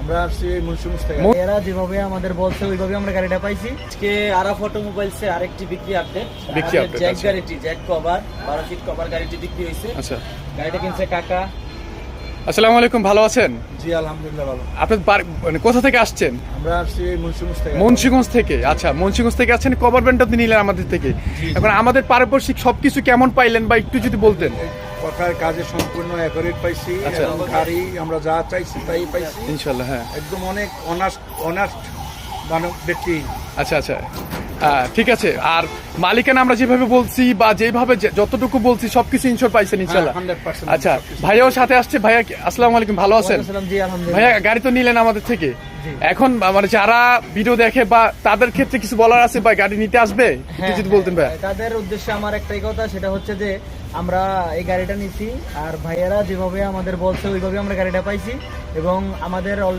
আমরা আসছি মুন্সিগঞ্জ থেকে। এরা যেভাবে আমাদের বলছে ওইভাবে আমরা গাড়িটা পাইছি। আজকে আরাফ অটোমোবাইলসে আরেকটি বিক্রি আপডেট। জ্যাক আচ্ছা। গাড়িটি, জ্যাক কভার 12 ফিট কভার গাড়িটি বিক্রি হয়েছে। আচ্ছা, গাড়িটা কিনছে কাকা। আসসালামু আলাইকুম, ভালো আছেন? জি আলহামদুলিল্লাহ ভালো। আপনি মানে কোথা থেকে আসছেন? আমরা আসছি মুন্সিগঞ্জ থেকে। মুন্সিগঞ্জ থেকে। আচ্ছা, মুন্সিগঞ্জ থেকে আসছেন, কভার ব্যান্ডটা আপনি নিলেন আমাদের থেকে। এখন আমাদের পারিপার্শ্বিক সবকিছু কেমন পাইলেন বা একটু যদি বলতেন। কথার কাজে সম্পূর্ণ অ্যাকুরেট পাইছি আচ্ছা। এবং গাড়ি আমরা যা চাইছি তাই পাইছি। ইনশাল্লাহ, হ্যাঁ। একদম অনেক অনার্স্ট মানব ব্যক্তি। আচ্ছা আচ্ছা, ঠিক আছে। আর মালিকানা আমরা যেভাবে বলছি বা যেভাবে যতটুকু বলছি সবকিছু ইনশোর পাইছেন ইনশাল্লাহ? 100% আচ্ছা, ভাইয়াও সাথে আসছে। ভাইয়া আসসালামু আলাইকুম, ভালো আছেন? ওয়ালাইকুম আসসালাম, জি আলহামদুলিল্লাহ। ভাইয়া গাড়ি তো নিলেন আমাদের থেকে, জি। এখন মানে যারা ভিডিও দেখে বা তাদের ক্ষেত্রে কিছু বলার আছে বা গাড়ি নিতে আসবে, একটু যদি বলতেন ভাইয়া। তাদের উদ্দেশ্যে আমার একটাই কথা, সেটা হচ্ছে যে আমরা এই গাড়িটা নিছি আর ভাইয়ারা যেভাবে আমাদের বলছে ওইভাবে আমরা গাড়িটা পাইছি এবং আমাদের